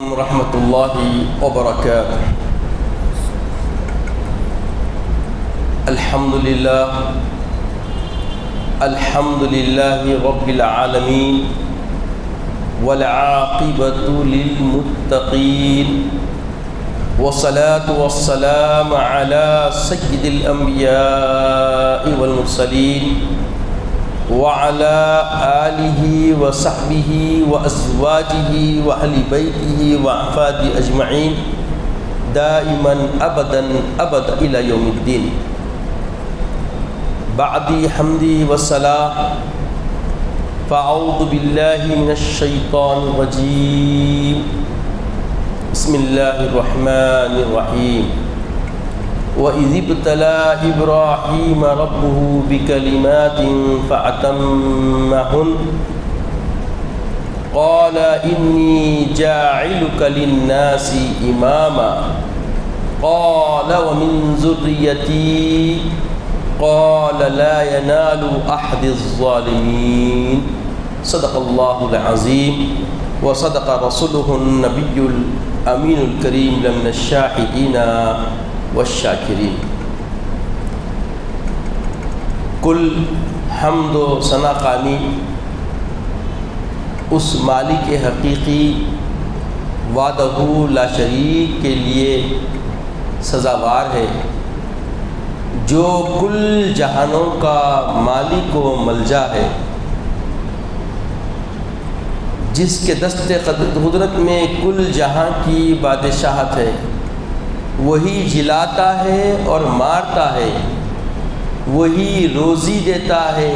ورحمة الله وبركاته. الحمد لله رب العالمين والعاقبة للمتقين والصلاة والسلام على سيد الأنبياء والمرسلين وعلى آله وصحبه وأزواجه وأهل بيته وأحفاده أجمعين دائما أبدا إلى يوم الدين. بعد حمدي والصلاة فأعوذ بالله من الشيطان الرجيم. بسم الله الرحمن الرحيم. وَإِذِ ابْتَلَى إِبْرَاهِيمَ رَبُّهُ بِكَلِمَاتٍ فَأَتَمَّهُنَّ قَالَ إِنِّي جَاعِلُكَ لِلنَّاسِ إِمَامًا قَالَ وَمِنْ ذُرِّيَّتِي قَالَ لَا يَنَالُ أَحَدِ الظَّالِمِينَ. صدق الله العظيم وصدق رسوله النبي الأمين الكريم لمن الشاهدين والشاکرین. کل حمد و ثنا خوانی اس مالک حقیقی وحدہ لا شریک کے لیے سزاوار ہے جو کل جہانوں کا مالک و ملجا ہے، جس کے دست قدرت میں کل جہاں کی بادشاہت ہے. وہی جلاتا ہے اور مارتا ہے، وہی روزی دیتا ہے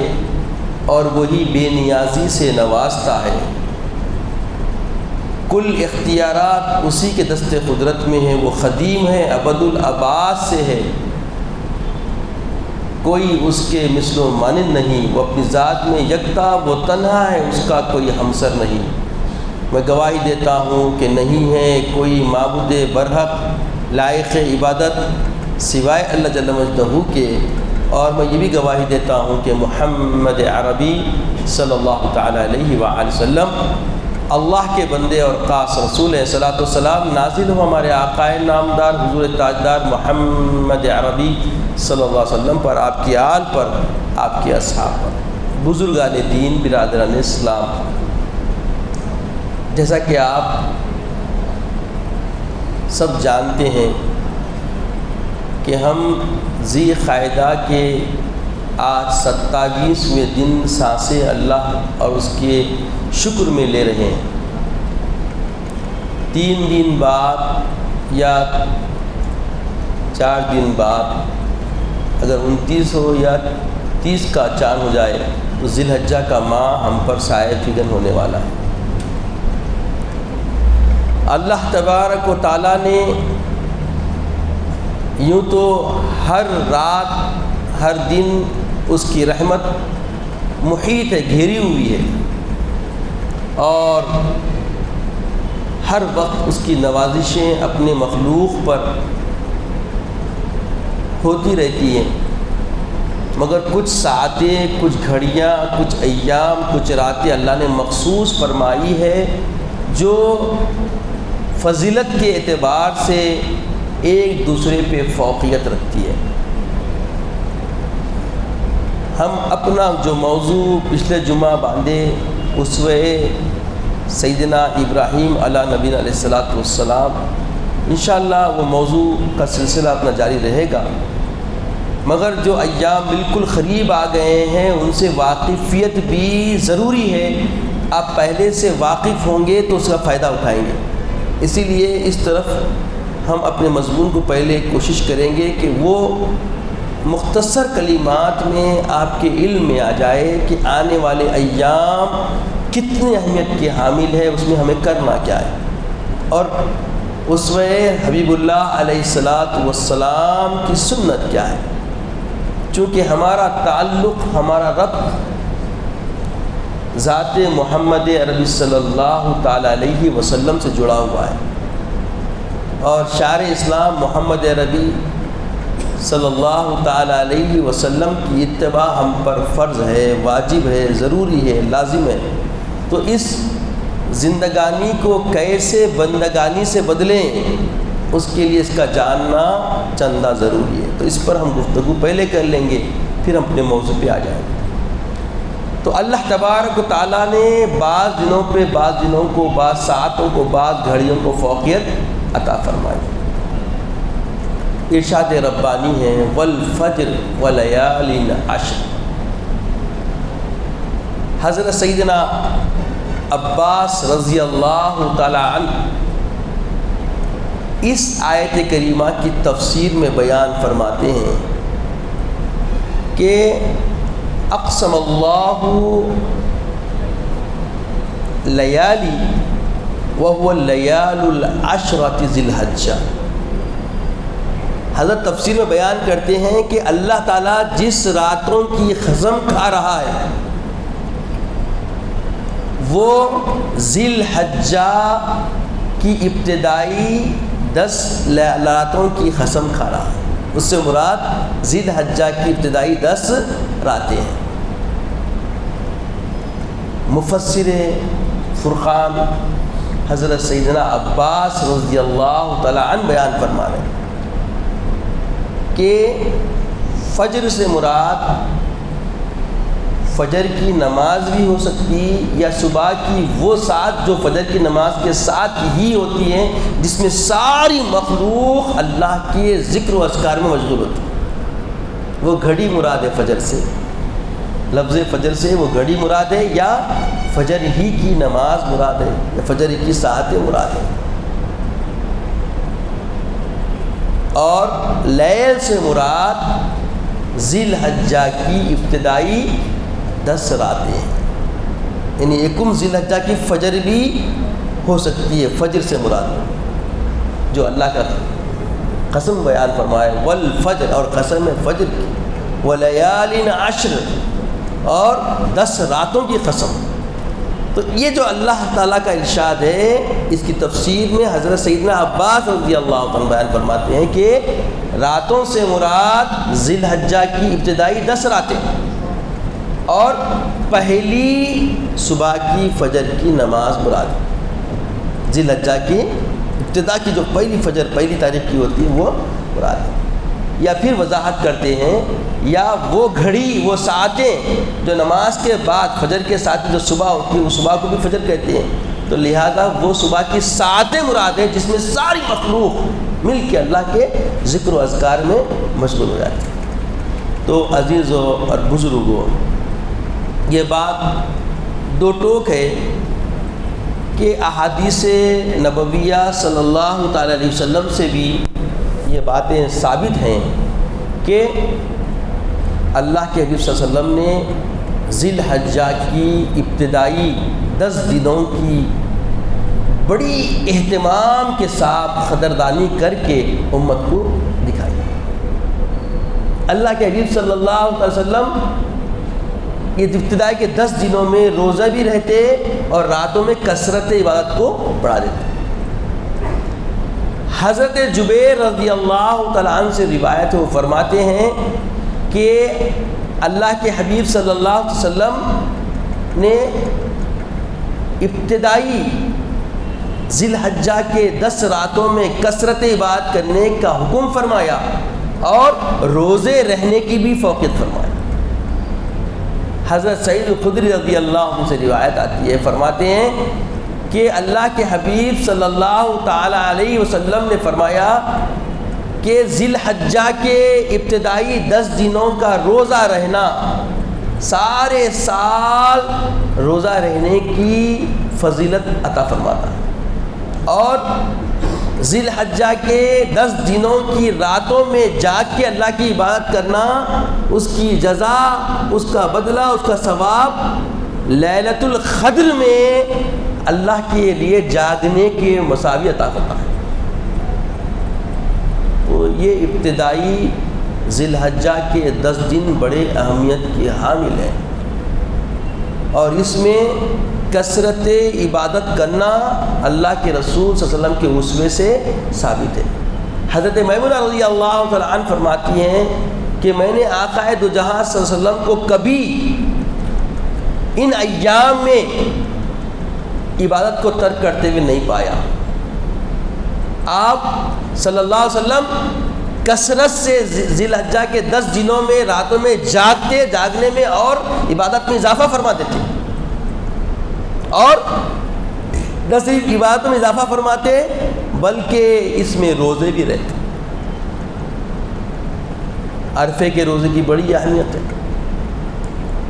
اور وہی بے نیازی سے نوازتا ہے. کل اختیارات اسی کے دست قدرت میں ہیں. وہ قدیم ہے، ابد الآباد سے ہے، کوئی اس کے مثل و مانند نہیں. وہ اپنی ذات میں یکتا، وہ تنہا ہے، اس کا کوئی ہمسر نہیں. میں گواہی دیتا ہوں کہ نہیں ہے کوئی معبود برحق لائق عبادت سوائے اللہ جل مجدہ کے، اور میں یہ بھی گواہی دیتا ہوں کہ محمد عربی صلی اللہ تعالیٰ علیہ وآلہ وسلم اللہ کے بندے اور خاص رسول ہیں. صلاۃ و سلام نازل ہو ہمارے آقائے نامدار حضور تاجدار محمد عربی صلی اللہ علیہ وسلم پر، آپ کی آل پر، آپ کے اصحاب پر. بزرگان دین، برادران اسلام، جیسا کہ آپ سب جانتے ہیں کہ ہم ذی قعدہ کے آج 27ویں دن سانسیں اللہ اور اس کے شکر میں لے رہے ہیں. 3 دن بعد یا 4 دن بعد اگر 29 ہو یا 30 کا چاند ہو جائے تو ذی الحجہ کا ماہ ہم پر سایہ فگن ہونے والا ہے. اللہ تبارک و تعالیٰ نے یوں تو ہر رات ہر دن اس کی رحمت محیط ہے، گھیری ہوئی ہے، اور ہر وقت اس کی نوازشیں اپنے مخلوق پر ہوتی رہتی ہیں. مگر کچھ ساعتیں، کچھ گھڑیاں، کچھ ایام، کچھ راتیں اللہ نے مخصوص فرمائی ہے جو فضیلت کے اعتبار سے ایک دوسرے پہ فوقیت رکھتی ہے. ہم اپنا جو موضوع پچھلے جمعہ باندھے اسوہ سیدنا ابراہیم علیہ نبینا علیہ الصلاۃ والسلام، انشاءاللہ وہ موضوع کا سلسلہ اپنا جاری رہے گا. مگر جو ایام بالکل قریب آ گئے ہیں ان سے واقفیت بھی ضروری ہے. آپ پہلے سے واقف ہوں گے تو اس کا فائدہ اٹھائیں گے. اسی لیے اس طرف ہم اپنے مضمون کو پہلے کوشش کریں گے کہ وہ مختصر کلمات میں آپ کے علم میں آ جائے کہ آنے والے ایام کتنی اہمیت کے حامل ہے، اس میں ہمیں کرنا کیا ہے، اور اسوہ حبیب اللہ علیہ الصلاۃ والسلام کی سنت کیا ہے. چونکہ ہمارا تعلق، ہمارا ربط ذات محمد عربی صلی اللہ تعالیٰ علیہ وسلم سے جڑا ہوا ہے، اور شاعر اسلام محمد عربی صلی اللہ تعالیٰ علیہ وسلم کی اتباع ہم پر فرض ہے، واجب ہے، ضروری ہے، لازم ہے. تو اس زندگانی کو کیسے بندگانی سے بدلیں، اس کے لیے اس کا جاننا چندہ ضروری ہے۔ تو اس پر ہم گفتگو پہلے کر لیں گے، پھر ہم اپنے موضوع پہ آ جائیں گے۔ تو اللہ تبارک و تعالیٰ نے بعض دنوں پہ بعض دنوں کو، بعض ساعتوں کو، بعض گھڑیوں کو فوقیت عطا فرمائی۔ ارشاد ربانی ہے والفجر ولیال عشر۔ حضرت سیدنا عباس رضی اللہ تعالی عنہ اس آیت کریمہ کی تفسیر میں بیان فرماتے ہیں کہ اقسم اللہ لیالی وهو اللیال العشرۃ ذی الحجہ۔ حضرت تفسیر میں بیان کرتے ہیں کہ اللہ تعالیٰ جس راتوں کی قسم کھا رہا ہے وہ ذی الحجہ کی ابتدائی 10 راتوں کی قسم کھا رہا ہے۔ اس سے مراد ذی الحجہ کی ابتدائی 10 راتیں ہیں۔ مفسر فرقان حضرت سیدنا عباس رضی اللہ تعالی عنہ بیان فرما رہے ہیں کہ فجر سے مراد فجر کی نماز بھی ہو سکتی، یا صبح کی وہ ساتھ جو فجر کی نماز کے ساتھ ہی ہوتی ہیں، جس میں ساری مخلوق اللہ کے ذکر و اذکار میں مشغول ہوتی ہے۔ وہ گھڑی مراد ہے فجر سے، لفظ فجر سے وہ گھڑی مراد ہے، یا فجر ہی کی نماز مراد ہے، یا فجر ہی کی ساعتیں مراد ہے۔ اور لیل سے مراد ذی الحجہ کی ابتدائی 10 راتیں ہیں، یعنی یکم ذی الحجہ کی فجر بھی ہو سکتی ہے۔ فجر سے مراد جو اللہ کا قسم بیان فرمائے والفجر، اور قسم ہے فجر کی، ولیال عشر، اور 10 راتوں کی قسم۔ تو یہ جو اللہ تعالیٰ کا ارشاد ہے، اس کی تفسیر میں حضرت سیدنا عباس رضی اللہ عنہ بیان فرماتے ہیں کہ راتوں سے مراد ذی الحجہ کی ابتدائی 10 راتیں، اور پہلی صبح کی فجر کی نماز مراد ہے۔ ذی الحجہ کی ابتدا کی جو پہلی فجر پہلی تاریخ کی ہوتی ہے وہ مراد ہے۔ یا پھر وضاحت کرتے ہیں، یا وہ گھڑی، وہ ساعتیں جو نماز کے بعد فجر کے ساتھ جو صبح ہوتی ہے، وہ صبح کو بھی فجر کہتے ہیں، تو لہذا وہ صبح کی ساعتیں مراد ہے جس میں ساری مخلوق مل کے اللہ کے ذکر و اذکار میں مشغول ہو جاتی ہے۔ تو عزیزوں اور بزرگوں، یہ بات دو ٹوک ہے کہ احادیث نبویہ صلی اللہ تعالی علیہ وسلم سے بھی یہ باتیں ثابت ہیں کہ اللہ کے حبیب صلی اللہ علیہ وسلم نے ذی الحجہ کی ابتدائی 10 دنوں کی بڑی اہتمام کے ساتھ قدردانی کر کے امت کو دکھائی۔ اللہ کے حبیب صلی اللہ علیہ وسلم یہ ابتدائی کے 10 دنوں میں روزہ بھی رہتے اور راتوں میں کثرت عبادت کو بڑھا دیتے۔ حضرت جبیر رضی اللہ تعالیٰ عنہ سے روایت ہے، وہ فرماتے ہیں کہ اللہ کے حبیب صلی اللہ علیہ وسلم نے ابتدائی ذی الحجہ کے 10 راتوں میں کثرت عبادت کرنے کا حکم فرمایا اور روزے رہنے کی بھی فوقیت فرمائی۔ حضرت سعید الخدری رضی اللہ عنہ سے روایت آتی ہے، فرماتے ہیں کہ اللہ کے حبیب صلی اللہ تعالی علیہ وسلم نے فرمایا کہ ذی الحجہ کے ابتدائی 10 دنوں کا روزہ رہنا سارے سال روزہ رہنے کی فضیلت عطا فرماتا ہے، اور ذی الحجہ کے 10 دنوں کی راتوں میں جاگ کے اللہ کی عبادت کرنا، اس کی جزا، اس کا بدلہ، اس کا ثواب لیلۃ القدر میں اللہ کے لیے جاگنے کے مساوی عطا کرتا ہے۔ تو یہ ابتدائی ذی الحجہ کے 10 دن بڑے اہمیت کے حامل ہیں، اور اس میں کثرت عبادت کرنا اللہ کے رسول صلی اللہ علیہ وسلم کے اسوے سے ثابت ہے۔ حضرت میمونہ رضی اللہ تعالیٰ عنہ فرماتی ہیں کہ میں نے آقا دو جہاں صلی اللہ علیہ وسلم کو کبھی ان ایام میں عبادت کو ترک کرتے ہوئے نہیں پایا۔ آپ صلی اللہ علیہ وسلم کثرت سے ذی الحجہ کے 10 دنوں میں راتوں میں جاگنے میں اور عبادت میں اضافہ فرماتے تھے، اور نہ صرف عبادت میں اضافہ فرماتے بلکہ اس میں روزے بھی رہتے۔ عرفے کے روزے کی بڑی اہمیت ہے،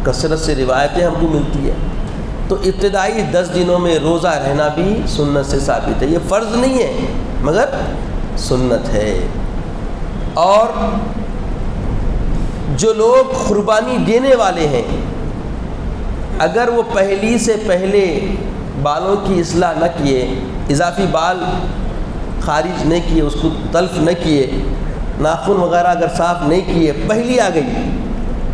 کثرت سے روایتیں ہم کو ملتی ہے۔ تو ابتدائی 10 دنوں میں روزہ رہنا بھی سنت سے ثابت ہے، یہ فرض نہیں ہے مگر سنت ہے۔ اور جو لوگ قربانی دینے والے ہیں، اگر وہ پہلی سے پہلے بالوں کی اصلاح نہ کیے، اضافی بال خارج نہیں کیے، اس کو تلف نہ کیے، ناخن وغیرہ اگر صاف نہیں کیے، پہلی آ گئی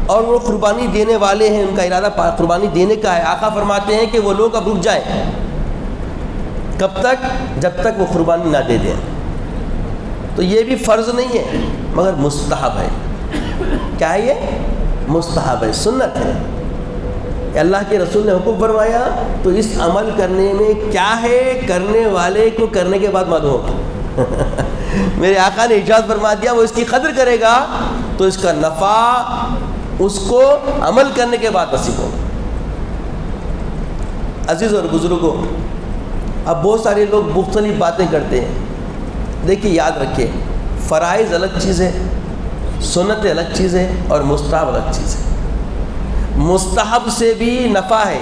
اور وہ قربانی دینے والے ہیں، ان کا ارادہ قربانی دینے کا ہے، آقا فرماتے ہیں کہ وہ لوگ اب رک جائیں۔ کب تک؟ جب تک وہ قربانی نہ دے دیں۔ تو یہ بھی فرض نہیں ہے مگر مستحب ہے۔ کیا ہے یہ؟ مستحب ہے، سنت ہے۔ کہ اللہ کے رسول نے حکم فرمایا تو اس عمل کرنے میں کیا ہے، کرنے والے کو کرنے کے بعد معلوم ہوگا۔ میرے آقا نے ارشاد فرما دیا وہ اس کی قدر کرے گا تو اس کا نفع اس کو عمل کرنے کے بعد نصیب ہوگا۔ عزیز اور بزرگوں، اب بہت سارے لوگ مختلف باتیں کرتے ہیں۔ دیکھیے، یاد رکھیے، فرائض الگ چیز ہے، سنت الگ چیز ہے، اور مستحب الگ چیز ہے۔ مستحب سے بھی نفع ہے،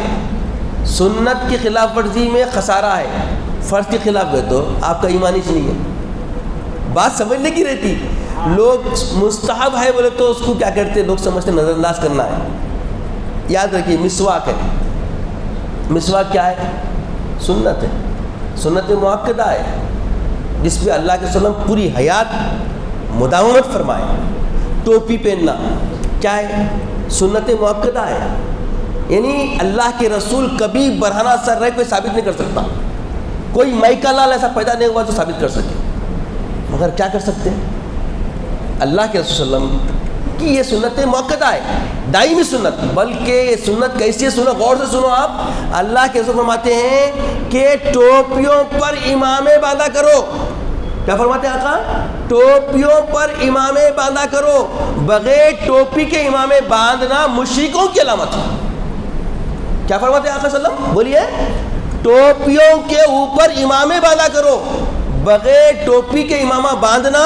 سنت کی خلاف ورزی میں خسارہ ہے، فرض کے خلاف گئے تو آپ کا ایمان ہی نہیں ہے۔ بات سمجھنے کی رہتی، لوگ مستحب ہے بولے تو اس کو کیا کرتے، لوگ سمجھتے نظر انداز کرنا ہے۔ یاد رکھیے، مسواک ہے، مسواک کیا ہے؟ سنت ہے، سنت مؤکدہ ہے، جس پہ اللہ کے وسلم پوری حیات مداومت فرمائے۔ ٹوپی پہننا کیا ہے؟ سنت مؤکدہ ہے، یعنی اللہ کے رسول کبھی برہنہ سر رہ کوئی ثابت نہیں کر سکتا، کوئی مائکا لال ایسا پیدا نہیں ہوا جو ثابت کر سکے، مگر کیا کر سکتے ہیں؟ اللہ کے رسول صلی اللہ علیہ وسلم کی یہ سنت مؤکدہ ہے، دائمی سنت۔ بلکہ یہ سنت کیسی ہے سنو، غور سے سنو آپ۔ اللہ کے رسول فرماتے ہیں کہ ٹوپیوں پر امامے باندھا کرو۔ کیا فرماتے ہیں آقا؟ ٹوپیوں پر امامے باندھا کرو۔ بغیر ٹوپی کے امامے باندھنا مشرکوں کی علامت ہے۔ کیا فرماتے ہیں آقا صلی اللہ علیہ وسلم؟ بولیے، ٹوپیوں کے اوپر امامے باندھا کرو، بغیر ٹوپی کے امامہ باندھنا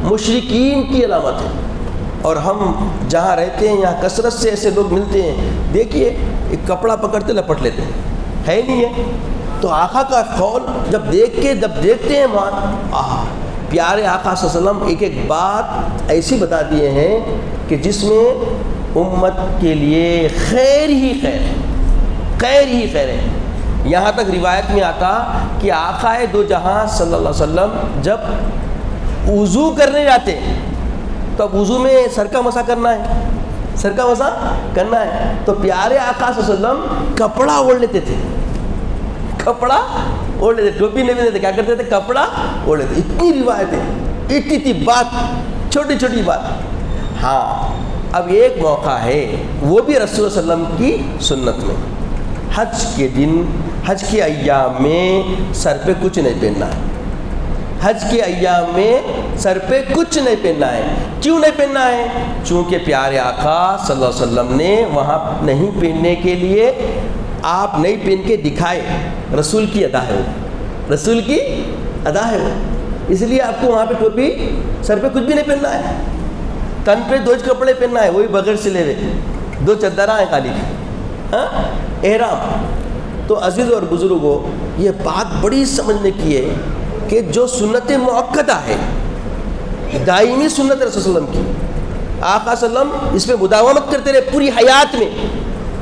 مشرکین کی علامت ہے۔ اور ہم جہاں رہتے ہیں یہاں کثرت سے ایسے لوگ ملتے ہیں، دیکھیے ایک کپڑا پکڑتے لپٹ لیتے ہیں، ہے نہیں ہے؟ تو آقا کا قول جب دیکھتے ہیں وہاں، پیارے آقا صلی اللہ علیہ وسلم ایک ایک بات ایسی بتا دیے ہیں کہ جس میں امت کے لیے خیر ہی خیر ہے۔ یہاں تک روایت میں آتا کہ آقا دو جہاں صلی اللہ علیہ وسلم جب وضو کرنے جاتے تو اب وضو میں سر کا مسح کرنا ہے، تو پیارے آقا صلی اللہ علیہ وسلم کپڑا اوڑھ لیتے تھے، ٹوپی نہیں لیتے، کیا کرتے تھے؟ کپڑا اوڑھ لیتے۔ اتنی روایتیں، اتنی بات، چھوٹی بات۔ ہاں، اب ایک موقع ہے وہ بھی رسول صلی اللہ علیہ وسلم کی سنت میں، حج کے دن، حج کے ایام میں سر پہ کچھ نہیں پہننا ہے۔ حج کے ایام میں سر پہ کچھ نہیں پہننا ہے۔ کیوں نہیں پہننا ہے؟ چونکہ پیارے آقا صلی اللہ علیہ وسلم نے وہاں نہیں پہننے کے لیے آپ نہیں پہن کے دکھائے، رسول کی ادا ہے وہ، اس لیے آپ کو وہاں پہ ٹوپی، سر پہ کچھ بھی نہیں پہننا ہے، تن پہ 2 کپڑے پہننا ہے، وہی بغیر سلے ہوئے، 2 چادریں ہیں خالی، احرام۔ تو عزیز اور بزرگوں، یہ بات بڑی سمجھنے کی ہے کہ جو سنت مؤکدہ ہے، دائمی سنت رسول صلی اللہ علیہ وسلم کی، آقا صلی اللہ علیہ وسلم اس پہ مداومت کرتے رہے پوری حیات میں،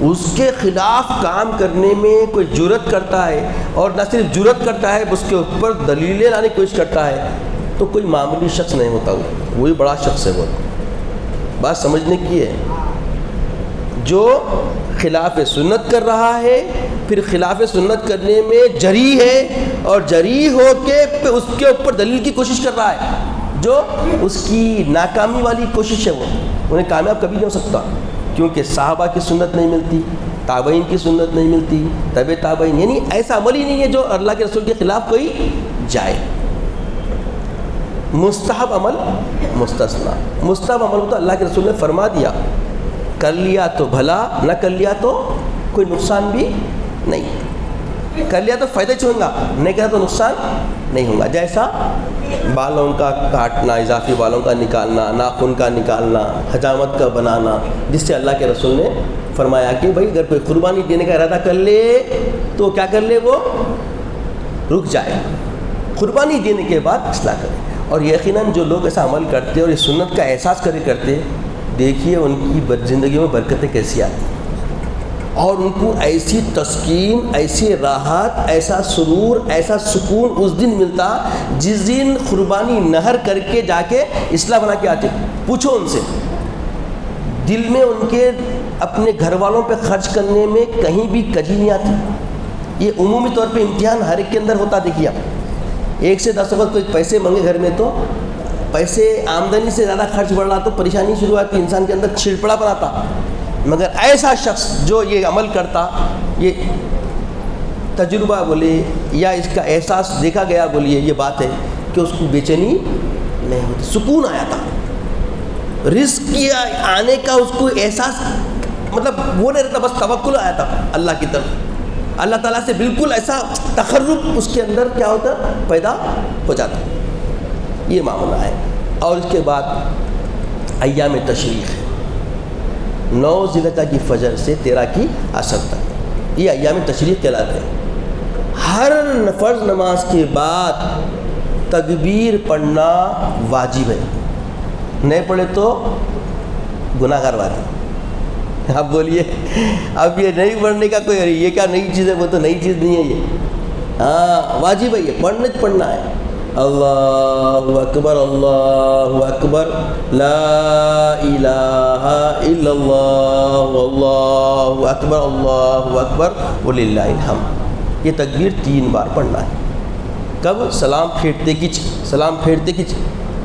اس کے خلاف کام کرنے میں کوئی جرأت کرتا ہے، اور نہ صرف جرأت کرتا ہے، اس کے اوپر دلیلیں لانے کی کوشش کرتا ہے، تو کوئی معمولی شخص نہیں ہوتا، وہی بڑا شخص ہے۔ وہ بات سمجھنے کی ہے، جو خلاف سنت کر رہا ہے، پھر خلاف سنت کرنے میں جری ہے، اور جری ہو کے اس کے اوپر دلیل کی کوشش کر رہا ہے، جو اس کی ناکامی والی کوشش ہے، وہ انہیں کامیاب کبھی نہیں ہو سکتا، کیونکہ صحابہ کی سنت نہیں ملتی، تابعین کی سنت نہیں ملتی، تبع تابعین، یعنی ایسا عمل ہی نہیں ہے جو اللہ کے رسول کے خلاف کوئی جائے۔ مستحب عمل مستثنا، مستحب عمل تو اللہ کے رسول نے فرما دیا، کر لیا تو بھلا، نہ کر لیا تو کوئی نقصان بھی نہیں، کر لیا تو فائدہ چھوئیں گا، نہیں کیا تو نقصان نہیں ہوگا۔ جیسا بالوں کا کاٹنا، اضافی بالوں کا نکالنا، ناخن کا نکالنا، حجامت کا بنانا، جس سے اللہ کے رسول نے فرمایا کہ بھائی اگر کوئی قربانی دینے کا ارادہ کر لے تو کیا کر لے، وہ رک جائے، قربانی دینے کے بعد اصلاح کرے۔ اور یقیناً جو لوگ ایسا عمل کرتے اور اس سنت کا احساس کرتے، دیکھیے ان کی زندگیوں میں برکتیں کیسی آتی ہیں، اور ان کو ایسی تسکین، ایسی راحت، ایسا سرور، ایسا سکون اس دن ملتا جس دن قربانی نہر کر کے جا کے اصلاح بنا کے آتے۔ پوچھو ان سے، دل میں ان کے اپنے گھر والوں پہ خرچ کرنے میں کہیں بھی کجی نہیں آتی۔ یہ عمومی طور پہ امتحان ہر ایک کے اندر ہوتا، دیکھیے آپ 1 سے 10 وقت کوئی پیسے مانگے گھر میں تو پیسے آمدنی سے زیادہ خرچ بڑھ رہا تو پریشانی شروع آتی، انسان کے اندر چھڑپڑا پن آتا۔ مگر ایسا شخص جو یہ عمل کرتا، یہ تجربہ بولے یا اس کا احساس دیکھا گیا بولیے، یہ بات ہے کہ اس کو بے چینی نہیں ہوتی، سکون آیا تھا، رزق کی آنے کا اس کو احساس، مطلب وہ نہیں رہتا، بس توکل آیا تھا اللہ کی طرف، اللہ تعالیٰ سے بالکل ایسا تقرب اس کے اندر کیا ہوتا، پیدا ہو جاتا۔ یہ معاملہ ہے۔ اور اس کے بعد ایام تشریق، 9 ذی الحجہ کی فجر سے 13 کی عصر تک، یہ ایام تشریق کہلاتے ہیں۔ ہر فرض نماز کے بعد تکبیر پڑھنا واجب ہے، نہیں پڑھے تو گناہ گار بات ہے۔ اب بولیے، اب یہ نہیں پڑھنے کا کوئی، یہ کیا نئی چیز ہے، وہ تو نئی چیز نہیں ہے، یہ ہاں واجب ہے، یہ پڑھنا ہے۔ اللہ اکبر، اللہ اکبر، لا الہ الا اللہ، اللہ اکبر، اللہ اکبر وللہ الحمد، یہ تکبیر 3 بار پڑھنا ہے۔ کب؟ سلام پھیرتے کچھ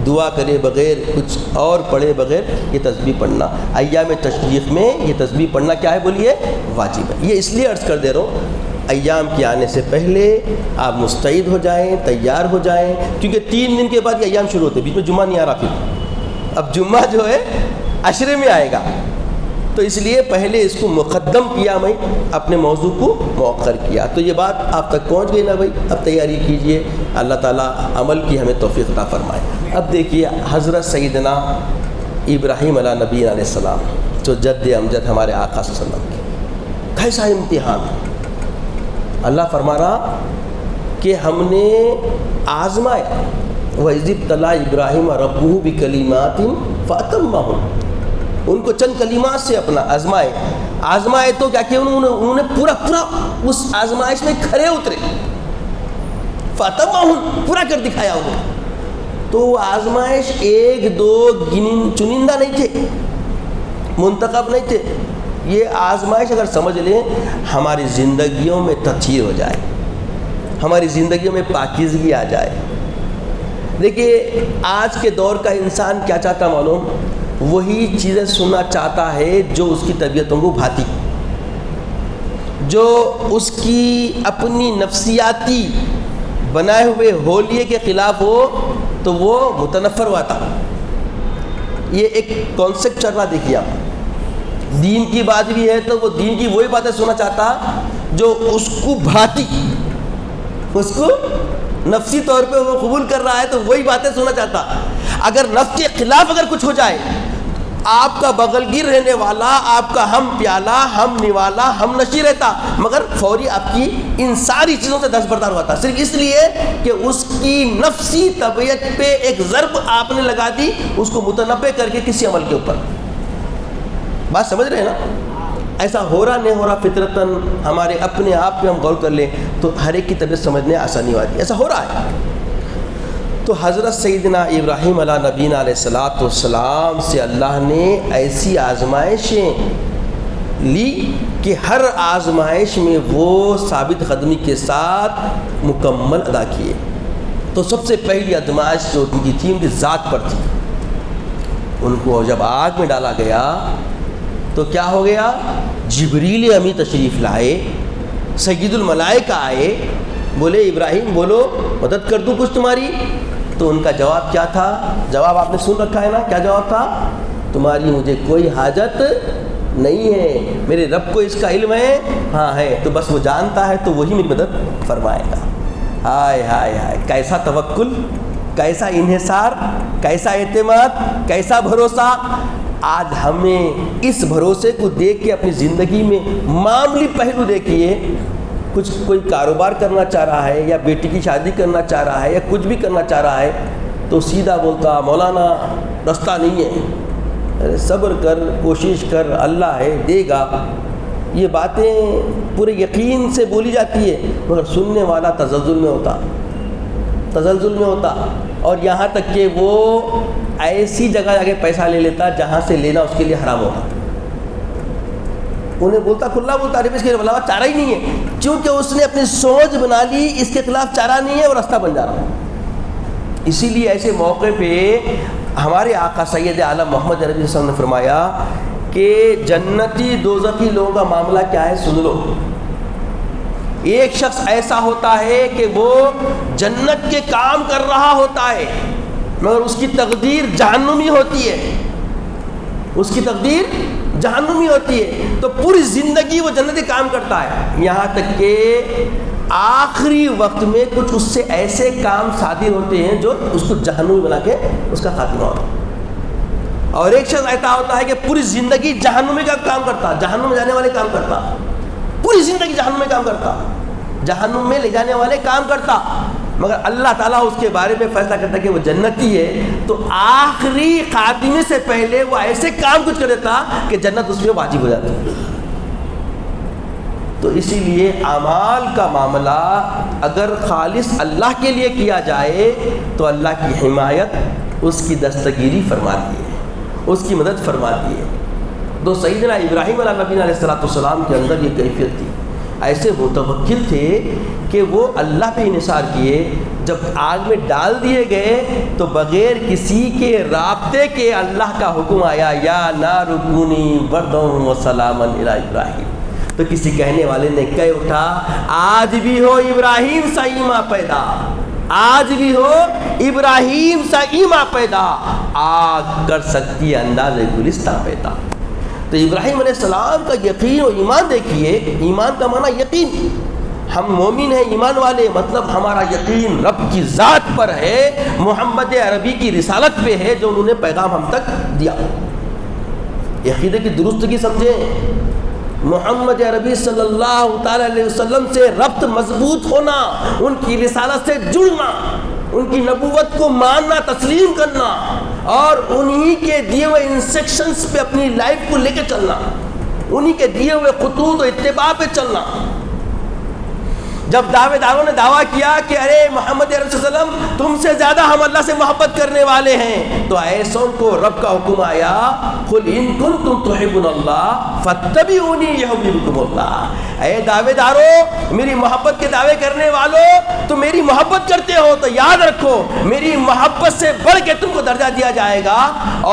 دعا کرے بغیر، کچھ اور پڑھے بغیر یہ تسبیح پڑھنا ایام تشریق میں، یہ تسبیح پڑھنا کیا ہے بولیے، واجب ہے۔ یہ اس لیے عرض کر دے رہا ہوں، ایام کے آنے سے پہلے آپ مستعد ہو جائیں، تیار ہو جائیں، کیونکہ 3 دن کے بعد یہ ایام شروع ہوتے ہیں، بیچ میں جمعہ نہیں آ رہا، پھر اب جمعہ جو ہے عشرے میں آئے گا، تو اس لیے پہلے اس کو مقدم کیا، میں اپنے موضوع کو مؤخر کیا۔ تو یہ بات آپ تک پہنچ گئی نا بھائی، اب تیاری کیجئے، اللہ تعالیٰ عمل کی ہمیں توفیق عطا فرمائے۔ اب دیکھیے حضرت سیدنا ابراہیم علیہ نبی علیہ السلام، جو جد امجد ہمارے آقا صلی اللہ علیہ وسلم کے، کیسا امتحان۔ اللہ فرما رہا کہ ہم نے آزمایا، وَإِذِ ابْتَلَىٰ إِبْرَاهِيمَ رَبُّهُ بِكَلِمَاتٍ فَأَتَمَّهُنَّ، ان کو چند کلمات سے اپنا آزمائے تو کیا کہ انہوں نے پورا اس آزمائش میں کھرے اترے، فَأَتَمَّهُنَّ، پورا کر دکھایا انہوں۔ تو وہ آزمائش 1 2 چنندہ نہیں تھے، منتخب نہیں تھے، یہ آزمائش اگر سمجھ لیں ہماری زندگیوں میں تطہیر ہو جائے، ہماری زندگیوں میں پاکیزگی آ جائے۔ دیکھیے آج کے دور کا انسان کیا چاہتا معلوم، وہی چیزیں سننا چاہتا ہے جو اس کی طبیعتوں کو بھاتی، جو اس کی اپنی نفسیاتی بنائے ہوئے ہولیے کے خلاف ہو تو وہ متنفر ہوا تھا۔ یہ ایک کانسیپٹ چل رہا، دیکھیے آپ، دین کی بات بھی ہے تو وہ دین کی وہی باتیں سننا چاہتا جو اس کو بھاتی، اس کو نفسی طور پہ وہ قبول کر رہا ہے تو وہی باتیں سننا چاہتا۔ اگر نفس کے خلاف اگر کچھ ہو جائے، آپ کا بغلگیر رہنے والا، آپ کا ہم پیالہ، ہم نوالا، ہم نشی رہتا، مگر فوری آپ کی ان ساری چیزوں سے دستبردار ہوا تھا، صرف اس لیے کہ اس کی نفسی طبیعت پہ ایک ضرب آپ نے لگا دی، اس کو متنبع کر کے کسی عمل کے اوپر۔ بات سمجھ رہے ہیں نا؟ ایسا ہو رہا نہیں ہو رہا فطرتاً، ہمارے اپنے آپ پہ ہم غور کر لیں تو ہر ایک کی طبیعت سمجھنے آسانی ہوتی ہے، ایسا ہو رہا ہے۔ تو حضرت سیدنا ابراہیم علیہ نبینا علیہ السلام سے اللہ نے ایسی آزمائشیں لی کہ ہر آزمائش میں وہ ثابت قدمی کے ساتھ مکمل ادا کیے۔ تو سب سے پہلی آزمائش جو ان کی تھی، ان کی ذات پر تھی۔ ان کو جب آگ میں ڈالا گیا تو کیا ہو گیا؟ جبریل امی تشریف لائے، سید الملائکہ آئے، بولے ابراہیم بولو مدد کر دوں کچھ تمہاری؟ تو ان کا جواب کیا تھا؟ جواب آپ نے سن رکھا ہے نا، کیا جواب تھا؟ تمہاری مجھے کوئی حاجت نہیں ہے، میرے رب کو اس کا علم ہے، ہاں ہے، تو بس وہ جانتا ہے تو وہی میری مدد فرمائے گا۔ ہائے ہائے ہائے، کیسا توکل، کیسا انحصار، کیسا اعتماد، کیسا بھروسہ۔ آج ہمیں اس بھروسے کو دیکھ کے اپنی زندگی میں معمولی پہلو دیکھیے، کچھ کوئی کاروبار کرنا چاہ رہا ہے یا بیٹی کی شادی کرنا چاہ رہا ہے یا کچھ بھی کرنا چاہ رہا ہے تو سیدھا بولتا مولانا رستہ نہیں ہے، ارے صبر کر، کوشش کر، اللہ ہے دے گا۔ یہ باتیں پورے یقین سے بولی جاتی ہے، مگر سننے والا تزلزل میں ہوتا، اور یہاں تک کہ وہ ایسی جگہ جا کے پیسہ لے لیتا جہاں سے لینا اس کے لیے حرام ہوتا۔ انہیں بولتا کھلا بولتا، ارے اس کے علاوہ چارہ ہی نہیں ہے، کیونکہ اس نے اپنی سوچ بنا لی اس کے خلاف چارہ نہیں ہے اور راستہ بن جا رہا ہے۔ اسی لیے ایسے موقع پہ ہمارے آقا سید عالم محمد عربی صلی اللہ علیہ وسلم نے فرمایا کہ جنتی دوزخی لوگوں کا معاملہ کیا ہے سن لو۔ ایک شخص ایسا ہوتا ہے کہ وہ جنت کے کام کر رہا ہوتا ہے مگر اس کی تقدیر جہنمی ہوتی ہے، اس کی تقدیر جہنمی ہوتی ہے، تو پوری زندگی وہ جنتی کام کرتا ہے، یہاں تک کہ آخری وقت میں کچھ اس سے ایسے کام صادر ہوتے ہیں جو اس کو جہنمی بنا کے اس کا خاتمہ ہوتا ہے۔ اور ایک شخص ایسا ہوتا ہے کہ پوری زندگی جہنمی کا کام کرتا، جہنم میں جانے والے کام کرتا، پوری زندگی جہنم میں کام کرتا، جہنم میں لے جانے والے کام کرتا، مگر اللہ تعالیٰ اس کے بارے میں فیصلہ کرتا کہ وہ جنتی ہے، تو آخری خاتمے سے پہلے وہ ایسے کام کچھ کر دیتا کہ جنت اس میں واجب ہو جاتی۔ تو اسی لیے اعمال کا معاملہ اگر خالص اللہ کے لیے کیا جائے تو اللہ کی حمایت اس کی دستگیری فرماتی ہے، اس کی مدد فرماتی ہے۔ تو سیدنا ابراہیم علیہ نبی علیہ السلام کے اندر یہ کیفیت تھی، ایسے متوکل تھے کہ وہ اللہ پہ انحصار کیے، جب آگ میں ڈال دیے گئے تو بغیر کسی کے رابطے کے اللہ کا حکم آیا یا نار کونی بردا وسلاما علی ابراہیم، تو کسی کہنے والے نے کہہ اٹھا آج بھی ہو ابراہیم سا ایما پیدا، آج بھی ہو ابراہیم سا ایما پیدا، آگ کر سکتی ہے انداز گلستہ پیدا۔ تو ابراہیم علیہ السلام کا یقین و ایمان دیکھیے، ایمان کا معنی یقین، ہم مومن ہیں ایمان والے، مطلب ہمارا یقین رب کی ذات پر ہے، محمد عربی کی رسالت پہ ہے جو انہوں نے پیغام ہم تک دیا۔ عقیدے کی درستگی سمجھیں، محمد عربی صلی اللہ تعالی علیہ وسلم سے ربط مضبوط ہونا، ان کی رسالت سے جڑنا، ان کی نبوت کو ماننا، تسلیم کرنا، اور انہی کے دیے ہوئے انسٹرکشنز پہ اپنی لائف کو لے کے چلنا، انہی کے دیے ہوئے خطوط و اتباع پہ چلنا۔ جب دعوے داروں نے دعویٰ کیا کہ ارے محمد عربی صلی اللہ علیہ وسلم تم سے زیادہ ہم اللہ سے محبت کرنے والے ہیں، تو ایسوں کو رب کا حکم آیا قل ان کنتم تحبون اللہ فاتبعونی یحببکم اللہ، اے دعوے دارو، میری محبت کے دعوے کرنے والوں، تم میری محبت کرتے ہو تو یاد رکھو میری محبت سے بڑھ کے تم کو درجہ دیا جائے گا،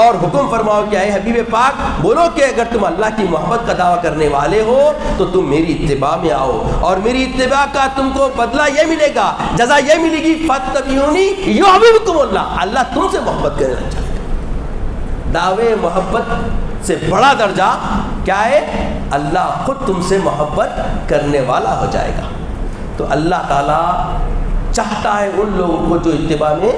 اور حکم فرماؤ کہ اے حبیب پاک بولو کہ اگر تم اللہ کی محبت کا دعویٰ کرنے والے ہو تو تم میری اتباع میں آؤ، اور میری اتباع کا تم کو بدلہ یہ ملے گا، جزا یہ ملے گی فاتبعونی یحببکم اللہ، اللہ تم سے محبت کرنا چاہے گا۔ دعوے محبت سے بڑا درجہ کیا ہے؟ اللہ خود تم سے محبت کرنے والا ہو جائے گا۔ تو اللہ تعالیٰ چاہتا ہے ان لوگوں کو جو اتباع میں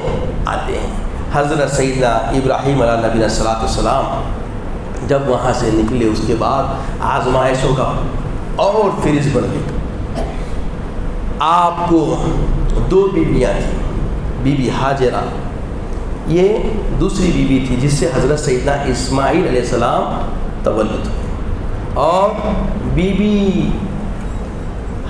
آتے ہیں۔ حضرت سیدنا ابراہیم علیہ نبی علیہ السلام جب وہاں سے نکلے اس کے بعد آزمائشوں کا اور فریض بڑھ گئی۔ آپ کو دو بیویاں تھیں، بی بی حاجرہ، یہ دوسری بیوی تھی جس سے حضرت سیدنا اسماعیل علیہ السلام تولد ہوئے، اور بی بی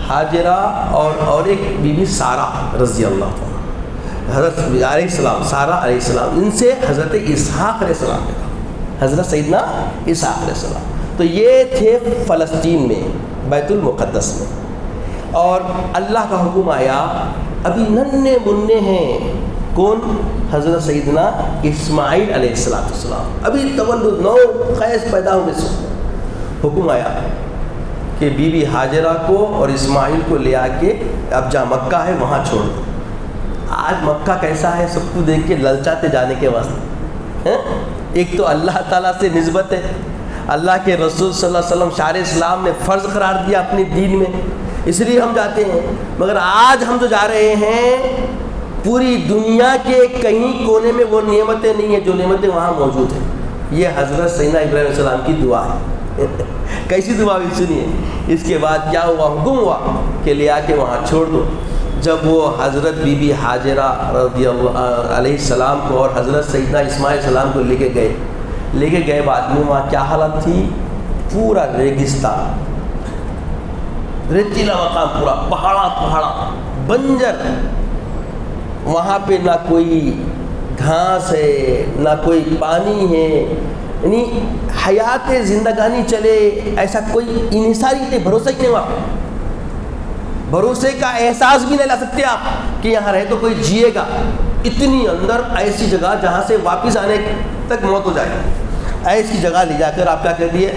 حاجرہ اور ایک بی بی سارہ رضی اللہ عنہ، حضرت علیہ السلام، سارہ علیہ السلام، ان سے حضرت اسحاق علیہ السلام کا، حضرت سیدنا اسحاق علیہ السلام۔ تو یہ تھے فلسطین میں بیت المقدس میں، اور اللہ کا حکم آیا، ابھی ننھے منھے ہیں، کون؟ حضرت سیدنا اسماعیل علیہ السلام، ابھی تولد نو خیز پیدا ہونے سے، حکم آیا کہ بی بی حاجرہ کو اور اسماعیل کو لے آ کے اب جہاں مکہ ہے وہاں چھوڑ دو۔ آج مکہ کیسا ہے سب کو دیکھ کے للچاتے جانے کے واسطے۔ ایک تو اللہ تعالیٰ سے نسبت ہے، اللہ کے رسول صلی اللہ علیہ وسلم شعار اسلام نے فرض قرار دیا اپنے دین میں، اس لیے ہم جاتے ہیں۔ مگر آج ہم جو جا رہے ہیں پوری دنیا کے کہیں کونے میں وہ نعمتیں نہیں ہیں جو نعمتیں وہاں موجود ہیں۔ یہ حضرت سیدنا ابراہیم علیہ السلام کی دعا ہے۔ کیسی دعا بھی سنیے۔ اس کے بعد کیا ہوا؟ حکم ہوا کہ لے آ کے وہاں چھوڑ دو۔ جب وہ حضرت بی بی حاجرہ رضی اللہ علیہ السلام کو اور حضرت سیدنا اسماعیل علیہ السلام کو لے کے گئے بعد میں وہاں کیا حالت تھی؟ پورا ریگستان، ریتیلا مقام، پورا پہاڑا بنجر، وہاں پہ نہ کوئی گھاس ہے نہ کوئی پانی ہے، یعنی حیات زندگانی چلے ایسا کوئی انحصاری بھروسہ ہی نہیں ہوا۔ بھروسے کا احساس بھی نہیں لا سکتے آپ کہ یہاں رہے تو کوئی جیے گا۔ اتنی اندر ایسی جگہ جہاں سے واپس آنے تک موت ہو جائے، ایسی جگہ لے جا کر آپ کیا کر دیے؟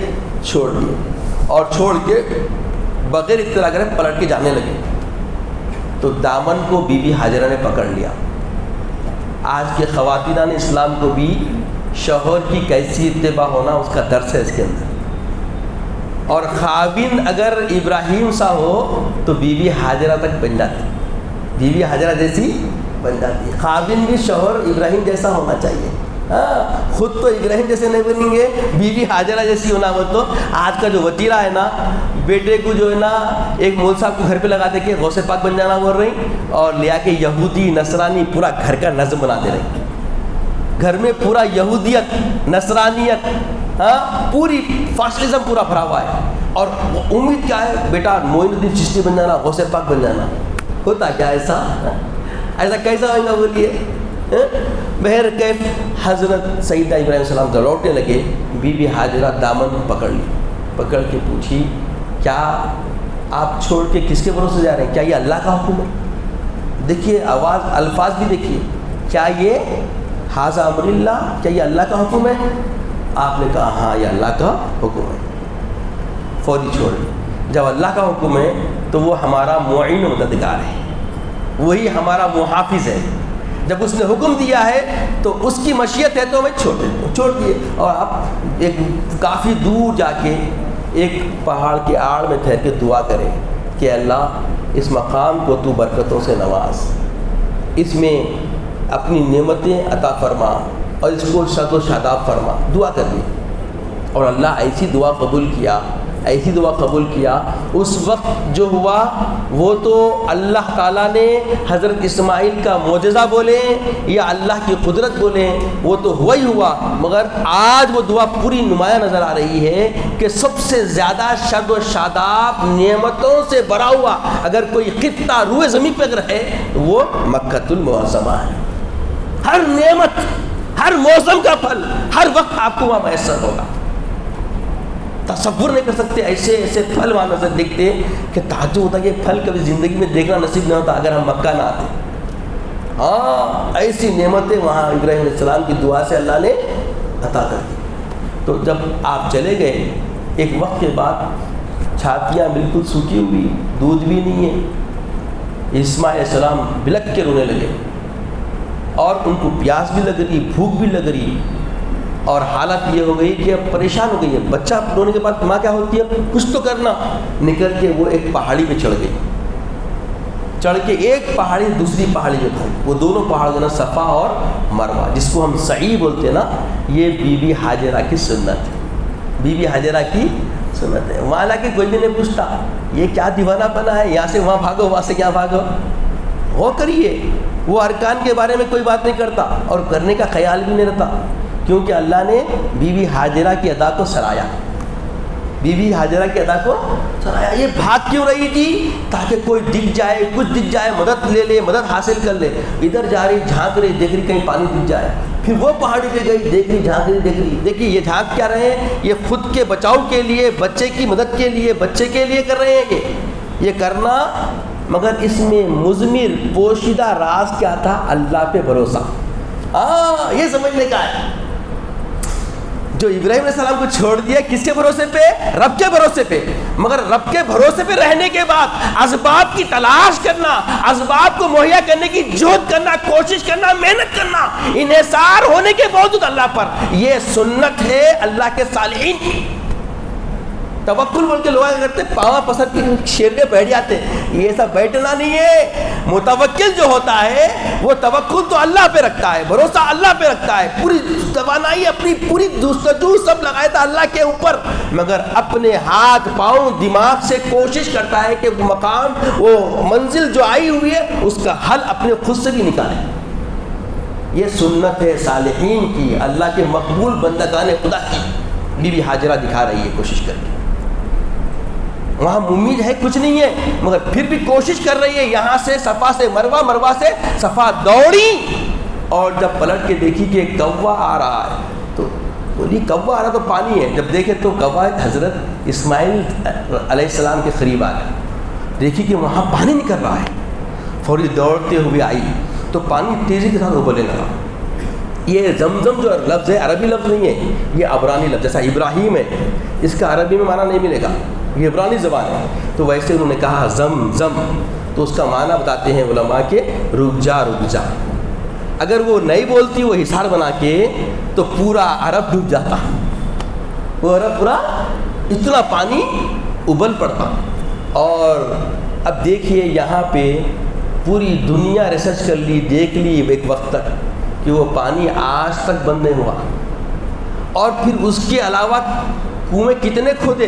چھوڑ دیے، اور چھوڑ کے بغیر اطلاع کرے پلٹ کے جانے لگے۔ تو دامن کو بی بی حاجرہ نے پکڑ لیا۔ آج کے خواتین اسلام کو بھی شوہر کی کیسی اتباع ہونا اس کا درس ہے اس کے اندر۔ اور خاوند اگر ابراہیم سا ہو تو بی بی حاجرہ تک بن جاتی، بی بی حاجرہ جیسی بن جاتی ہے۔ خاوند بھی شوہر ابراہیم جیسا ہونا چاہیے۔ خود تو ابراہیم جیسے نہیں بنیں گے، بی بی حاجرہ جیسی ہونا ہو تو آج کا جو وتیرہ ہے نا، بیٹے کو جو ہے نا ایک مول صاحب کو گھر پہ لگا دے کے غوث پاک بن جانا بول رہی، اور لے آ کے یہودی نصرانی پورا گھر کا نظم بنا دے رہی۔ گھر میں پورا یہودیت، نصرانیت، پوری فاشلزم پورا بھرا ہوا ہے، اور امید کیا ہے؟ بیٹا معین الدین چشتی بن جانا، غوث پاک بن جانا۔ ہوتا کیا ایسا کیسا ہوگا بولیے؟ بہر کیف حضرت سیدنا ابراہیم علیہ السلام جب لوٹنے لگے، بی بی حاجرہ دامن پکڑ کے پوچھی، کیا آپ چھوڑ کے کس کے بھروسے جا رہے ہیں؟ کیا یہ اللہ کا حکم ہے؟ دیکھیے آواز، الفاظ بھی دیکھیے، کیا یہ حاذا امر اللہ، کیا یہ اللہ کا حکم ہے؟ آپ نے کہا ہاں یہ اللہ کا حکم ہے۔ فوری چھوڑ دیا۔ جب اللہ کا حکم ہے تو وہ ہمارا معین و مددگار ہے، وہی ہمارا محافظ ہے۔ جب اس نے حکم دیا ہے تو اس کی مشیت ہے تو ہمیں چھوڑ دیے۔ اور آپ ایک کافی دور جا کے ایک پہاڑ کے آڑ میں ٹھہر کے دعا کریں کہ اللہ اس مقام کو تو برکتوں سے نواز، اس میں اپنی نعمتیں عطا فرما، اور اس کو شاد و شاداب فرما۔ دعا کر دی، اور اللہ ایسی دعا قبول کیا۔ اس وقت جو ہوا وہ تو اللہ تعالیٰ نے حضرت اسماعیل کا معجزہ بولے یا اللہ کی قدرت بولے، وہ تو ہوا ہی ہوا، مگر آج وہ دعا پوری نمایاں نظر آ رہی ہے کہ سب سے زیادہ شاد و شاداب نعمتوں سے بھرا ہوا اگر کوئی خطہ روئے زمین پہ اگر ہے تو وہ مکہ المعظمہ ہے۔ ہر نعمت، ہر موسم کا پھل ہر وقت آپ کو وہاں میسر ہوگا۔ تصور نہیں کر سکتے ایسے پھل وہاں نظر دیکھتے کہ تعجب ہوتا کہ یہ پھل کبھی زندگی میں دیکھنا نصیب نہ ہوتا اگر ہم مکہ نہ آتے۔ ہاں ایسی نعمتیں وہاں ابراہیم علیہ السلام کی دعا سے اللہ نے عطا کر دی۔ تو جب آپ چلے گئے ایک وقت کے بعد چھاتیاں بالکل سوکھی ہوئی، دودھ بھی نہیں ہے، اسماعیل علیہ السلام بلک کے رونے لگے، اور ان کو پیاس بھی لگ رہی، بھوک بھی لگ رہی، اور حالت یہ ہو گئی کہ اب پریشان ہو گئی ہے۔ بچہ رونے کے بعد ماں کیا ہوتی ہے؟ کچھ تو کرنا۔ نکل کے وہ ایک پہاڑی پہ چڑھ گئی، چڑھ کے ایک پہاڑی دوسری پہاڑی پہ بھائی، وہ دونوں پہاڑ جو نا صفا اور مروہ، جس کو ہم سعی بولتے ہیں نا، یہ بی بی حاجرہ کی سنت ہے، بی بی حاجرہ کی سنت ہے۔ وہاں لا کے کوئی بھی نہیں پوچھتا یہ کیا دیوانہ پنا ہے، یہاں سے وہاں بھاگو، وہاں سے کیا بھاگو۔ وہ کریے، وہ ارکان کے بارے میں کوئی بات نہیں کرتا، اور کرنے کا خیال بھی نہیں رہتا، کیونکہ اللہ نے بی بی حاجرہ کی ادا کو سرایا، بی بی حاجرہ کی ادا کو سرایا۔ یہ بھاگ کیوں رہی تھی؟ تاکہ کوئی دکھ جائے، کچھ دکھ جائے، مدد لے لے، مدد حاصل کر لے۔ ادھر جا رہی، جھانک رہی، دیکھ رہی کہیں پانی دکھ جائے، پھر وہ پہاڑی پہ گئی، دیکھ رہی، جھانک رہی، دیکھ رہی۔ دیکھیے یہ جھانک کیا رہے ہیں؟ یہ خود کے بچاؤ کے لیے، بچے کی مدد کے لیے، بچے کے لیے کر رہے ہیں یہ کرنا، مگر اس میں مضمر پوشیدہ راز کیا تھا؟ اللہ پہ بھروسہ۔ یہ سمجھنے کا ہے۔ جو ابراہیم علیہ السلام کو چھوڑ دیا کس کے بھروسے پہ؟ رب کے بھروسے پہ. مگر رب کے بھروسے پہ رہنے کے بعد اسباب کی تلاش کرنا، اسباب کو مہیا کرنے کی جہد کرنا، کوشش کرنا، محنت کرنا، انحصار ہونے کے باوجود اللہ پر، یہ سنت ہے اللہ کے صالحین کی. توکل بول کے لوگ کرتے پاؤں پسر کی شیر میں بیٹھ جاتے، یہ سب بیٹھنا نہیں ہے. متوکل جو ہوتا ہے وہ توکل تو اللہ پہ رکھتا ہے، بھروسہ اللہ پہ رکھتا ہے، پوری توانائی اپنی پوری جستجو سب لگایا تھا اللہ کے اوپر، مگر اپنے ہاتھ پاؤں دماغ سے کوشش کرتا ہے کہ وہ مقام، وہ منزل جو آئی ہوئی ہے اس کا حل اپنے خود سے بھی نکالے. یہ سنت ہے صالحین کی، اللہ کے مقبول بندگان خدا کی. بی بی ہاجرہ دکھا رہی ہے کوشش کر کے، وہاں امید ہے کچھ نہیں ہے مگر پھر بھی کوشش کر رہی ہے. یہاں سے صفا سے مروہ، مروہ سے صفا دوڑی، اور جب پلٹ کے دیکھی کہ ایک کوا آ رہا ہے تو بولی کوا آ رہا تو پانی ہے. جب دیکھے تو کوا حضرت اسماعیل علیہ السلام کے قریب آ گیا، دیکھی کہ وہاں پانی نکل رہا ہے، فوری دوڑتے ہوئے آئی تو پانی تیزی کے ساتھ ابلنے لگا. یہ زمزم جو لفظ ہے عربی لفظ نہیں ہے، یہ عبرانی لفظ، جیسا ابراہیم ہے اس کا عربی میں معنی نہیں ملے گا، یہ عبرانی زبان ہے. تو ویسے انہوں نے کہا زم زم، تو اس کا معنی بتاتے ہیں علماء کے رک جا رک جا. اگر وہ نہیں بولتی وہ حصار بنا کے تو پورا عرب ڈوب جاتا، وہ عرب پورا اتنا پانی ابل پڑتا. اور اب دیکھیے یہاں پہ پوری دنیا ریسرچ کر لی، دیکھ لی ایک وقت تک کہ وہ پانی آج تک بند نہیں ہوا، اور پھر اس کے علاوہ کنویں کتنے کھودے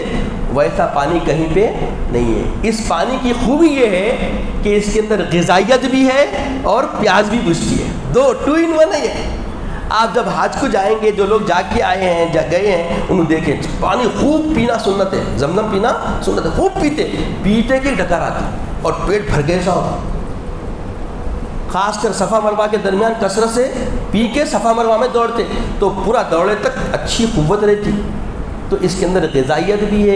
ویسا پانی کہیں پہ نہیں ہے. اس پانی کی خوبی یہ ہے کہ اس کے اندر غذائیت بھی ہے اور پیاس بھی بجھتی ہے، دو ٹو ان ون ہے. آپ جب حج کو جائیں گے، جو لوگ جا کے آئے ہیں، جا گئے ہیں، انہوں دیکھیں پانی خوب پینا سنت ہے، زمزم پینا سنت ہے، خوب پیتے کہ ڈکر آتی اور پیٹ بھر گئے سا ہوتا. خاص کر صفا مروہ کے درمیان کثرت سے پی کے صفا مروہ میں دوڑتے تو پورا دوڑے تک اچھی قوت رہتی. تو اس کے اندر غذائیت بھی ہے،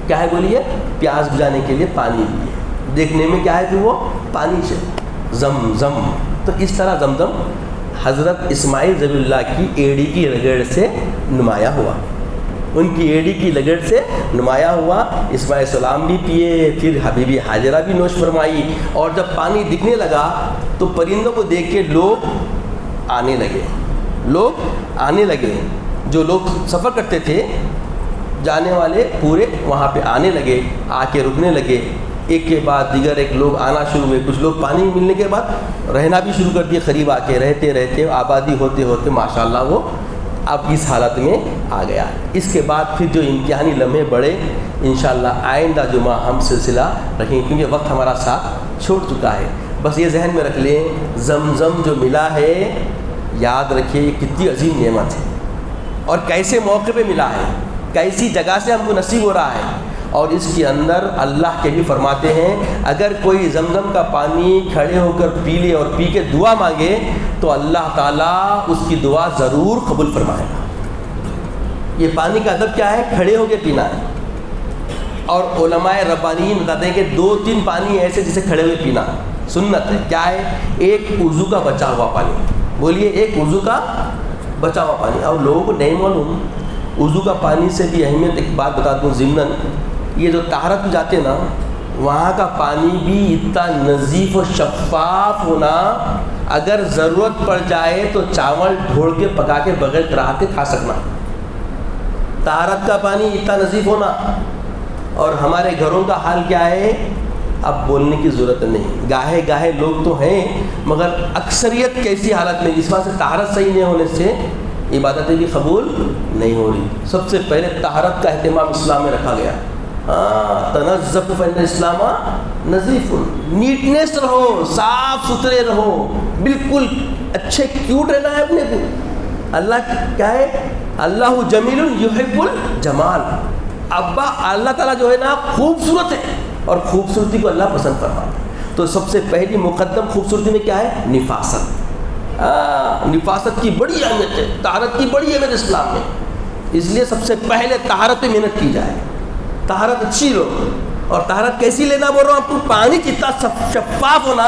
کیا ہے بولیے، پیاس بجھانے کے لیے پانی بھی ہے. دیکھنے میں کیا ہے کہ وہ پانی سے زمزم. تو اس طرح زمزم حضرت اسماعیل ذبیح اللہ کی ایڑی کی رگڑ سے نمایاں ہوا، ان کی ایڑی کی لگڑ سے نمایاں ہوا. اسماعیل السلام بھی پیے، پھر حبیبی حاجرہ بھی نوش فرمائی. اور جب پانی دکھنے لگا تو پرندوں کو دیکھ کے لوگ آنے لگے. جو لوگ سفر کرتے تھے جانے والے پورے وہاں پہ آنے لگے، آ کے رکنے لگے. ایک کے بعد دیگر ایک لوگ آنا شروع ہوئے. کچھ لوگ پانی ملنے کے بعد رہنا بھی شروع کر دیے، قریب آ کے رہتے آبادی ہوتے ماشاءاللہ وہ اب اس حالت میں آ گیا. اس کے بعد پھر جو امتحانی لمحے بڑھے، انشاءاللہ آئندہ جمعہ ہم سلسلہ رکھیں کیونکہ وقت ہمارا ساتھ چھوڑ چکا ہے. بس یہ ذہن میں رکھ لیں، زمزم جو ملا ہے یاد رکھیے یہ کتنی عظیم نعمت ہے، اور کیسے موقع پہ ملا ہے، کیسی جگہ سے ہم کو نصیب ہو رہا ہے. اور اس کے اندر اللہ کے بھی فرماتے ہیں اگر کوئی زمزم کا پانی کھڑے ہو کر پی لے اور پی کے دعا مانگے تو اللہ تعالیٰ اس کی دعا ضرور قبول فرمائے گا. یہ پانی کا ادب کیا ہے؟ کھڑے ہو کے پینا ہے. اور علماء ربانیین بتاتے ہیں کہ 2-3 پانی ایسے جسے کھڑے ہوئے پینا سنت ہے. کیا ہے؟ ایک وضو کا بچا ہوا پانی، بولیے ایک وضو کا بچا ہوا پانی. اور لوگوں کو نہیں معلوم وضو کا پانی سے بھی اہمیت. ایک بات بتا دوں ضمناً، یہ جو طہارت میں جاتے نا وہاں کا پانی بھی اتنا نظیف و شفاف ہونا، اگر ضرورت پڑ جائے تو چاول ڈھول کے پکا کے بغیر کراہتے کھا سکنا. طہارت کا پانی اتنا نظیف ہونا. اور ہمارے گھروں کا حال کیا ہے اب بولنے کی ضرورت نہیں. گاہے گاہے لوگ تو ہیں مگر اکثریت کیسی حالت میں، اس بات سے طہارت صحیح نہیں ہونے سے عبادتیں بھی قبول نہیں ہو رہی. سب سے پہلے طہارت کا اہتمام اسلام میں رکھا گیا. تنظف فإن الاسلام نظیف، نیٹنیس رہو، صاف ستھرے رہو، بالکل اچھے کیوٹ رہنا ہے اپنے کو. اللہ کیا ہے؟ اللہ جمیل یحب الجمال. ابا اللہ تعالیٰ جو ہے نا خوبصورت ہے اور خوبصورتی کو اللہ پسند کرتا ہے. تو سب سے پہلی مقدم خوبصورتی میں کیا ہے؟ نفاست. نفاست کی بڑی اہمیت ہے، طہارت کی بڑی اہمیت اسلام میں. اس لیے سب سے پہلے طہارت پہ محنت کی جائے، طہارت اچھی لو. اور طہارت کیسی لینا بول رہا ہوں آپ کو؟ پانی کتنا شفاف ہونا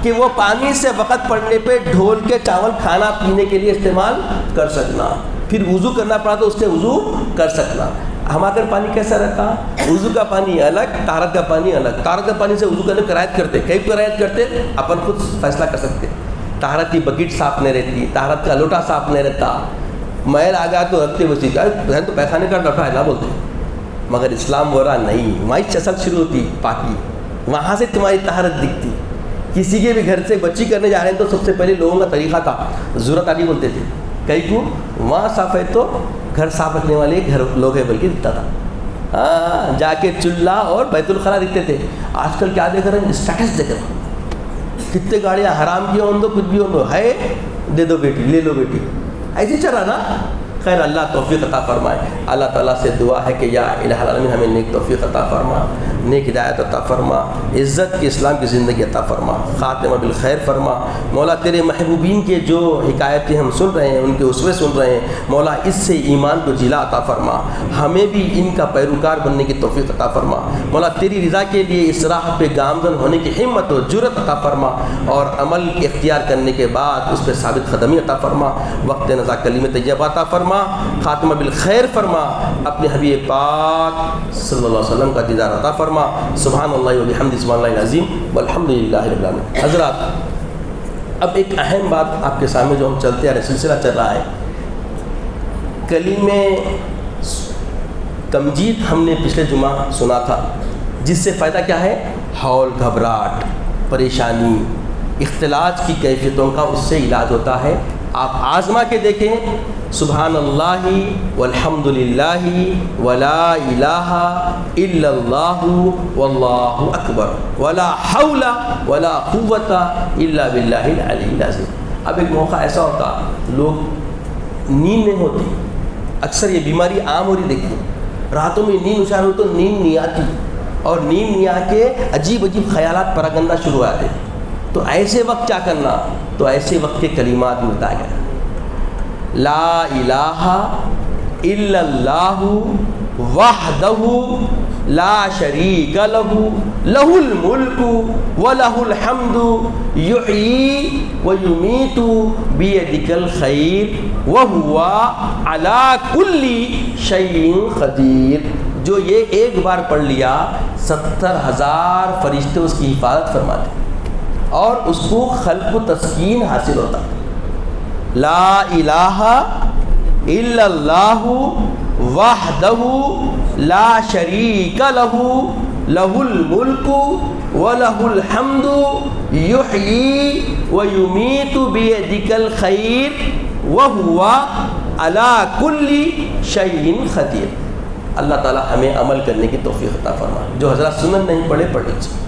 کہ وہ پانی سے وقت پڑنے پہ ڈھول کے چاول کھانا پینے کے لیے استعمال کر سکنا. پھر وضو کرنا پڑا تو اس سے وضو کر سکنا. ہمارا گھر پانی کیسا رہتا؟ وضو کا پانی الگ، طہارت کا پانی الگ. طہارت کا پانی سے وضو کرنے کی رعایت کرتے، کئی کو رعایت کرتے، اپن خود فیصلہ کر سکتے. طہارت کی بکیٹ صاف نہیں رہتی، طہارت کا لوٹا صاف نہیں رہتا، میل آ گیا تو رکھتے بسی بہن تو پیخانے کا لوٹا ہے نا بولتے. مگر اسلام بولا نہیں، وہیں چسک شروع ہوتی پاکی، وہاں سے تمہاری طہارت دکھتی. کسی کے بھی گھر سے بچی کرنے جا رہے ہیں تو سب سے پہلے لوگوں کا طریقہ تھا ضرورت علی بولتے تھے. کئی کو وہاں صاف ہے تو گھر صاف رکھنے والے گھر لوگ ہیں بلکہ دکھتا تھا. ہاں جا کے چولہا اور بیت الخلا دکھتے تھے. آج کل کیا دیکھ رہے ہیں؟ اسٹیٹس دیکھ رہے ہیں. کتنے گاڑیاں حرام کی ہوں دو کچھ بھی ہوں دو ہے، دے دو بیٹی، لے لو بیٹی، ایسے چل رہا نا. خیر اللہ توفیق عطا فرمائے. اللہ تعالیٰ سے دعا ہے کہ یا الہ العالمین ہمیں نیک توفیق عطا فرما، نیک ہدایت عطا فرما، عزت کی اسلام کی زندگی عطا فرما، خاتمہ بالخیر فرما. مولا تیرے محبوبین کے جو حکایتیں ہم سن رہے ہیں، ان کے اسوے سن رہے ہیں، مولا اس سے ایمان کو جلا عطا فرما. ہمیں بھی ان کا پیروکار بننے کی توفیق عطا فرما. مولا تیری رضا کے لیے اس راہ پہ گامزن ہونے کی ہمت و جرأت عطا فرما، اور عمل اختیار کرنے کے بعد اس پہ ثابت قدمی عطا فرما. وقت نزا کلمہ طیبہ عطا فرما، خاتمہ بالخیر فرما. اپنے حبیب پاک صلی اللہ علیہ وسلم کا دیدار عطا فرما. سبحان اللہ و بحمدہ، سبحان اللہ العظیم والحمد للہ رب العالمین. حضرات اب ایک اہم بات آپ کے سامنے جو ہم چلتے آ رہے سلسلہ چل رہا ہے، کلمہ تمجید ہم نے پچھلے جمعہ سنا تھا، جس سے فائدہ کیا ہے؟ ہول، گھبراہٹ، پریشانی، اختلاط کی کیفیتوں کا اس سے علاج ہوتا ہے. آپ آزما کے دیکھیں، سبحان اللہ والحمد للہ ولا الہ الا اللہ واللہ اکبر ولا حول ولا قوت الا باللہ العلی العظیم. اب ایک موقع ایسا ہوتا لوگ نیند نہیں ہوتی، اکثر یہ بیماری عام ہو رہی دیکھتی، راتوں میں نیند اشار ہو تو نیند نہیں آتی، اور نیند نہیں آ کے عجیب عجیب خیالات پراگندہ شروع ہو آتے. تو ایسے وقت کیا کرنا؟ تو ایسے وقت کے کلمات میں بتایا گیا، لا الہ الا اللہ وحدہ لا شریک لہ لہ الملک ولہ الحمد یحیی ویمیت بیدک الخیر وہو علی کل شیء قدیر. جو یہ ایک بار پڑھ لیا 70,000 فرشتے اس کی حفاظت فرماتے اور اس کو خلق و تسکین حاصل ہوتا. لا الہ الا اللہ وحدہ لا شریک لہ لہ الملک ولہ الحمد یحیی ویمیت بیدک الخیر وہو علی کل شیء قدیر. اللہ تعالی ہمیں عمل کرنے کی توفیق عطا فرمائے. جو حضرات سنن نہیں پڑھے پڑھ لیجیے.